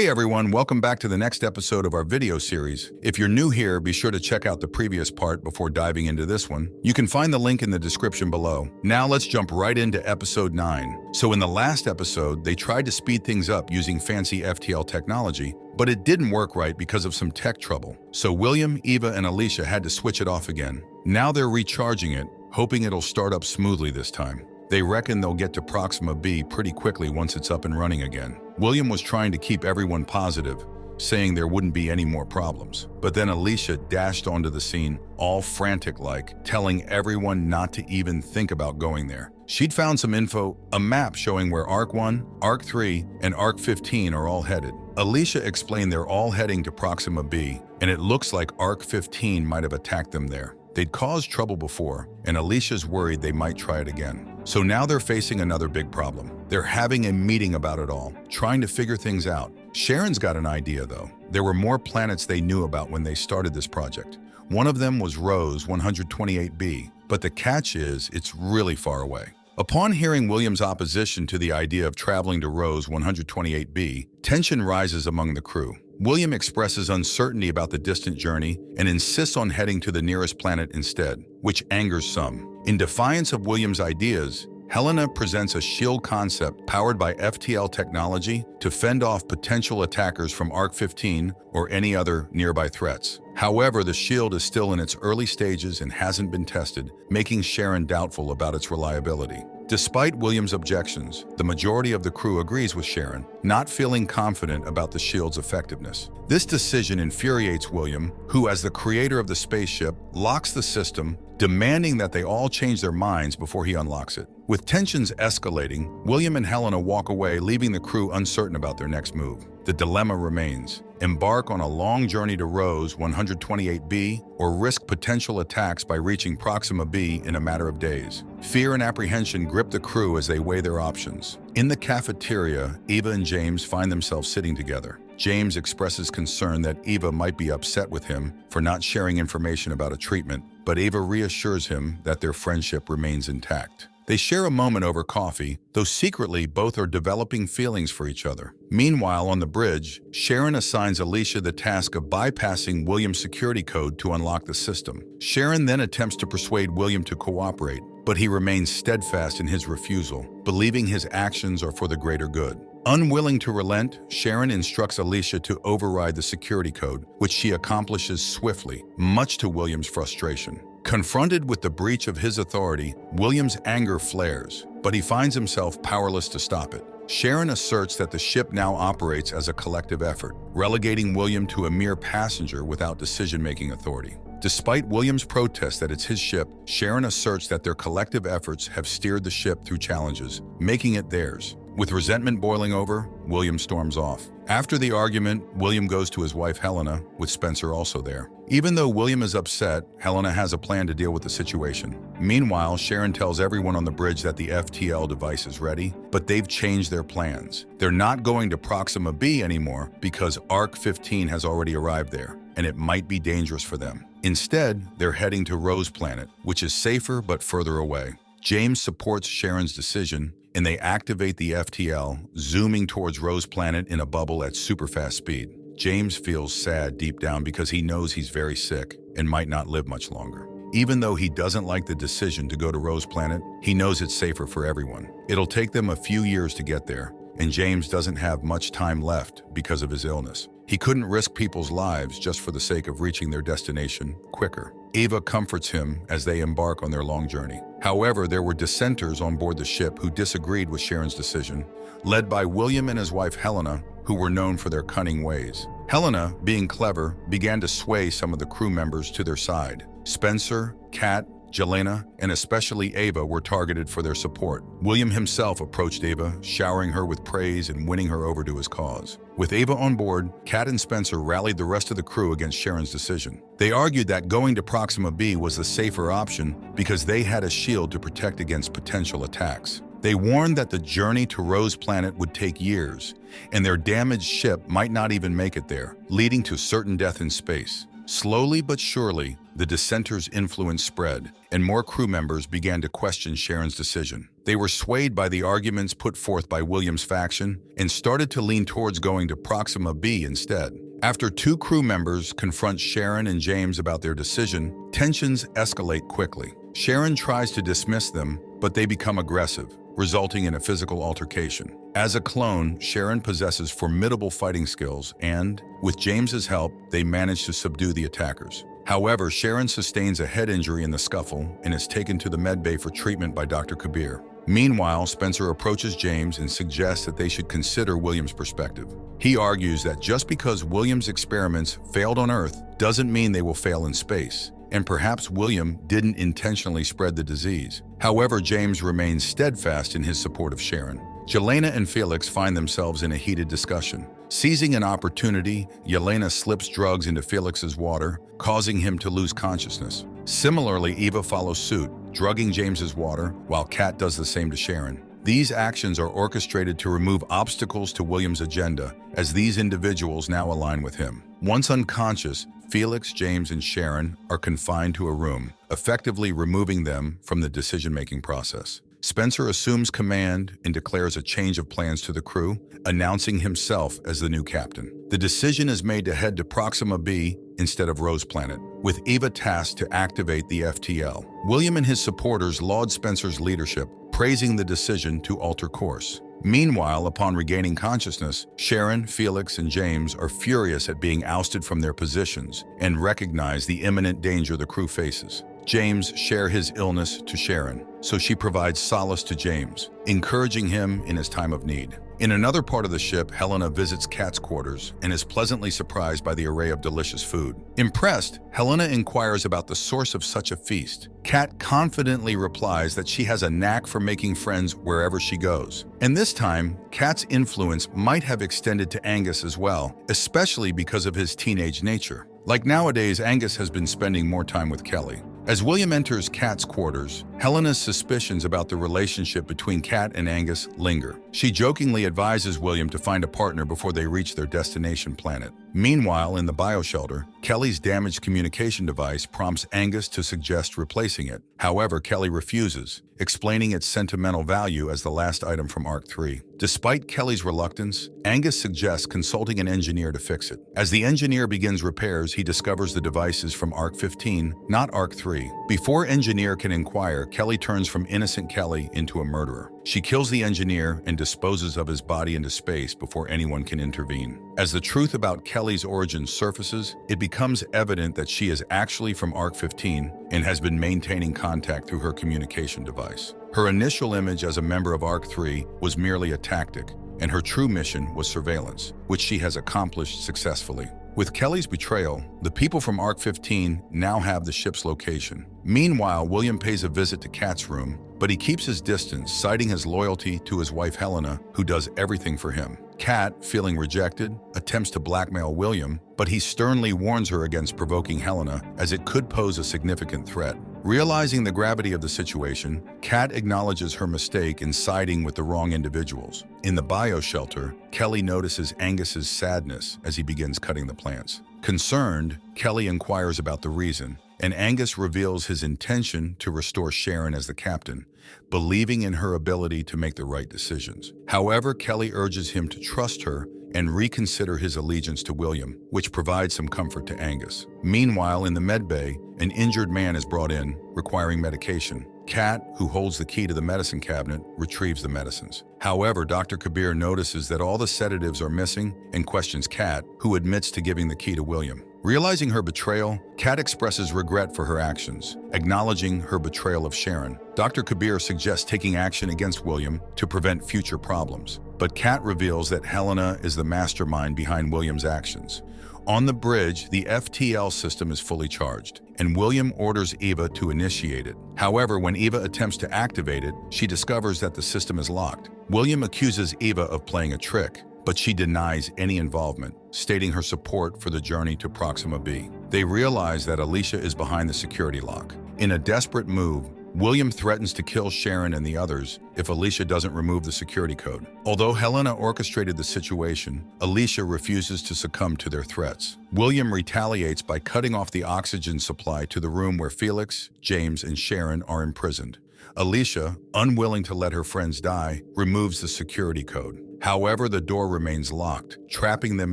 Hey everyone, welcome back to the next episode of our video series. If you're new here, be sure to check out the previous part before diving into this one. You can find the link in the description below. Now let's jump right into episode 9. So in the last episode, they tried to speed things up using fancy FTL technology, but it didn't work right because of some tech trouble. So William, Eva, and Alicia had to switch it off again. Now they're recharging it, hoping it'll start up smoothly this time. They reckon they'll get to Proxima B pretty quickly once it's up and running again. William was trying to keep everyone positive, saying there wouldn't be any more problems. But then Alicia dashed onto the scene, all frantic-like, telling everyone not to even think about going there. She'd found some info, a map showing where Arc 1, Arc 3, and Arc 15 are all headed. Alicia explained they're all heading to Proxima B, and it looks like Arc 15 might have attacked them there. They'd caused trouble before, and Alicia's worried they might try it again. So now they're facing another big problem. They're having a meeting about it all, trying to figure things out. Sharon's got an idea, though. There were more planets they knew about when they started this project. One of them was Rose 128b, but the catch is it's really far away. Upon hearing William's opposition to the idea of traveling to Rose 128b, tension rises among the crew. William expresses uncertainty about the distant journey and insists on heading to the nearest planet instead, which angers some. In defiance of William's ideas, Helena presents a shield concept powered by FTL technology to fend off potential attackers from Arc 15 or any other nearby threats. However, the shield is still in its early stages and hasn't been tested, making Sharon doubtful about its reliability. Despite William's objections, the majority of the crew agrees with Sharon, not feeling confident about the shield's effectiveness. This decision infuriates William, who, as the creator of the spaceship, locks the system, demanding that they all change their minds before he unlocks it. With tensions escalating, William and Helena walk away, leaving the crew uncertain about their next move. The dilemma remains: embark on a long journey to Rose 128b or risk potential attacks by reaching Proxima B in a matter of days. Fear and apprehension grip the crew as they weigh their options. In the cafeteria, Eva and James find themselves sitting together. James expresses concern that Eva might be upset with him for not sharing information about a treatment, but Eva reassures him that their friendship remains intact. They share a moment over coffee, though secretly both are developing feelings for each other. Meanwhile, on the bridge, Sharon assigns Alicia the task of bypassing William's security code to unlock the system. Sharon then attempts to persuade William to cooperate, but he remains steadfast in his refusal, believing his actions are for the greater good. Unwilling to relent, Sharon instructs Alicia to override the security code, which she accomplishes swiftly, much to William's frustration. Confronted with the breach of his authority, William's anger flares, but he finds himself powerless to stop it. Sharon asserts that the ship now operates as a collective effort, relegating William to a mere passenger without decision-making authority. Despite William's protest that it's his ship, Sharon asserts that their collective efforts have steered the ship through challenges, making it theirs. With resentment boiling over, William storms off. After the argument, William goes to his wife Helena, with Spencer also there. Even though William is upset, Helena has a plan to deal with the situation. Meanwhile, Sharon tells everyone on the bridge that the FTL device is ready, but they've changed their plans. They're not going to Proxima B anymore because Arc 15 has already arrived there, and it might be dangerous for them. Instead, they're heading to Rose Planet, which is safer but further away. James supports Sharon's decision, and they activate the FTL, zooming towards Rose Planet in a bubble at super fast speed. James feels sad deep down because he knows he's very sick and might not live much longer. Even though he doesn't like the decision to go to Rose Planet, he knows it's safer for everyone. It'll take them a few years to get there, and James doesn't have much time left because of his illness. He couldn't risk people's lives just for the sake of reaching their destination quicker. Eva comforts him as they embark on their long journey. However, there were dissenters on board the ship who disagreed with Sharon's decision, led by William and his wife Helena, who were known for their cunning ways. Helena, being clever, began to sway some of the crew members to their side. Spencer, Kat, Jelena, and especially Ava were targeted for their support. William himself approached Ava, showering her with praise and winning her over to his cause. With Ava on board, Kat and Spencer rallied the rest of the crew against Sharon's decision. They argued that going to Proxima B was the safer option because they had a shield to protect against potential attacks. They warned that the journey to Rose Planet would take years, and their damaged ship might not even make it there, leading to certain death in space. Slowly but surely, the dissenters' influence spread, and more crew members began to question Sharon's decision. They were swayed by the arguments put forth by William's faction and started to lean towards going to Proxima B instead. After two crew members confront Sharon and James about their decision, tensions escalate quickly. Sharon tries to dismiss them, but they become aggressive, resulting in a physical altercation. As a clone, Sharon possesses formidable fighting skills and, with James's help, they manage to subdue the attackers. However, Sharon sustains a head injury in the scuffle and is taken to the medbay for treatment by Dr. Kabir. Meanwhile, Spencer approaches James and suggests that they should consider William's perspective. He argues that just because William's experiments failed on Earth doesn't mean they will fail in space, and perhaps William didn't intentionally spread the disease. However, James remains steadfast in his support of Sharon. Yelena and Felix find themselves in a heated discussion. Seizing an opportunity, Yelena slips drugs into Felix's water, causing him to lose consciousness. Similarly, Eva follows suit, drugging James's water, while Kat does the same to Sharon. These actions are orchestrated to remove obstacles to William's agenda, as these individuals now align with him. Once unconscious, Felix, James, and Sharon are confined to a room, effectively removing them from the decision-making process. Spencer assumes command and declares a change of plans to the crew, announcing himself as the new captain. The decision is made to head to Proxima B instead of Rose Planet, with Eva tasked to activate the FTL. William and his supporters laud Spencer's leadership, praising the decision to alter course. Meanwhile, upon regaining consciousness, Sharon, Felix, and James are furious at being ousted from their positions and recognize the imminent danger the crew faces. James shares his illness to Sharon, so she provides solace to James, encouraging him in his time of need. In another part of the ship, Helena visits Kat's quarters and is pleasantly surprised by the array of delicious food. Impressed, Helena inquires about the source of such a feast. Kat confidently replies that she has a knack for making friends wherever she goes. And this time, Kat's influence might have extended to Angus as well, especially because of his teenage nature. Like nowadays, Angus has been spending more time with Kelly. As William enters Kat's quarters, Helena's suspicions about the relationship between Kat and Angus linger. She jokingly advises William to find a partner before they reach their destination planet. Meanwhile, in the bioshelter, Kelly's damaged communication device prompts Angus to suggest replacing it. However, Kelly refuses, explaining its sentimental value as the last item from Arc 3. Despite Kelly's reluctance, Angus suggests consulting an engineer to fix it. As the engineer begins repairs, he discovers the device is from Arc 15, not Arc 3. Before engineer can inquire, Kelly turns from innocent Kelly into a murderer. She kills the engineer and disposes of his body into space before anyone can intervene. As the truth about Kelly's origins surfaces, it becomes evident that she is actually from Arc 15 and has been maintaining contact through her communication device. Her initial image as a member of Arc 3 was merely a tactic, and her true mission was surveillance, which she has accomplished successfully. With Kelly's betrayal, the people from Arc 15 now have the ship's location. Meanwhile, William pays a visit to Kat's room, but he keeps his distance, citing his loyalty to his wife Helena, who does everything for him. Kat, feeling rejected, attempts to blackmail William, but he sternly warns her against provoking Helena, as it could pose a significant threat. Realizing the gravity of the situation, Kat acknowledges her mistake in siding with the wrong individuals. In the bioshelter, Kelly notices Angus's sadness as he begins cutting the plants. Concerned, Kelly inquires about the reason, and Angus reveals his intention to restore Sharon as the captain, believing in her ability to make the right decisions. However, Kelly urges him to trust her and reconsider his allegiance to William, which provides some comfort to Angus. Meanwhile, in the medbay, an injured man is brought in, requiring medication. Kat, who holds the key to the medicine cabinet, retrieves the medicines. However, Dr. Kabir notices that all the sedatives are missing and questions Kat, who admits to giving the key to William. Realizing her betrayal, Kat expresses regret for her actions, acknowledging her betrayal of Sharon. Dr. Kabir suggests taking action against William to prevent future problems, but Kat reveals that Helena is the mastermind behind William's actions. On the bridge, the FTL system is fully charged, and William orders Eva to initiate it. However, when Eva attempts to activate it, she discovers that the system is locked. William accuses Eva of playing a trick, but she denies any involvement, stating her support for the journey to Proxima B. They realize that Alicia is behind the security lock. In a desperate move, William threatens to kill Sharon and the others if Alicia doesn't remove the security code. Although Helena orchestrated the situation, Alicia refuses to succumb to their threats. William retaliates by cutting off the oxygen supply to the room where Felix, James, and Sharon are imprisoned. Alicia, unwilling to let her friends die, removes the security code. However, the door remains locked, trapping them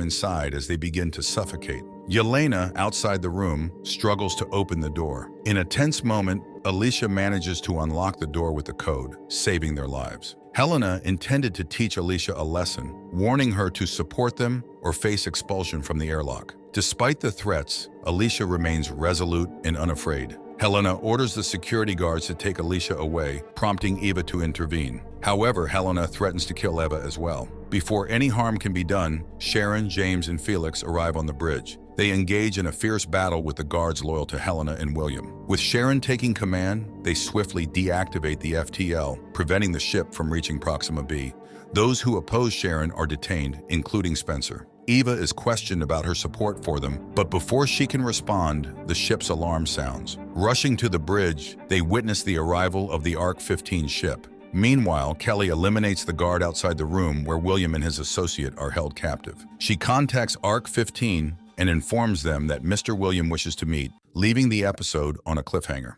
inside as they begin to suffocate. Yelena, outside the room, struggles to open the door. In a tense moment, Alicia manages to unlock the door with the code, saving their lives. Helena intended to teach Alicia a lesson, warning her to support them or face expulsion from the airlock. Despite the threats, Alicia remains resolute and unafraid. Helena orders the security guards to take Alicia away, prompting Eva to intervene. However, Helena threatens to kill Eva as well. Before any harm can be done, Sharon, James, and Felix arrive on the bridge. They engage in a fierce battle with the guards loyal to Helena and William. With Sharon taking command, they swiftly deactivate the FTL, preventing the ship from reaching Proxima B. Those who oppose Sharon are detained, including Spencer. Eva is questioned about her support for them, but before she can respond, the ship's alarm sounds. Rushing to the bridge, they witness the arrival of the ARC-15 ship. Meanwhile, Kelly eliminates the guard outside the room where William and his associate are held captive. She contacts ARC-15 and informs them that Mr. William wishes to meet, leaving the episode on a cliffhanger.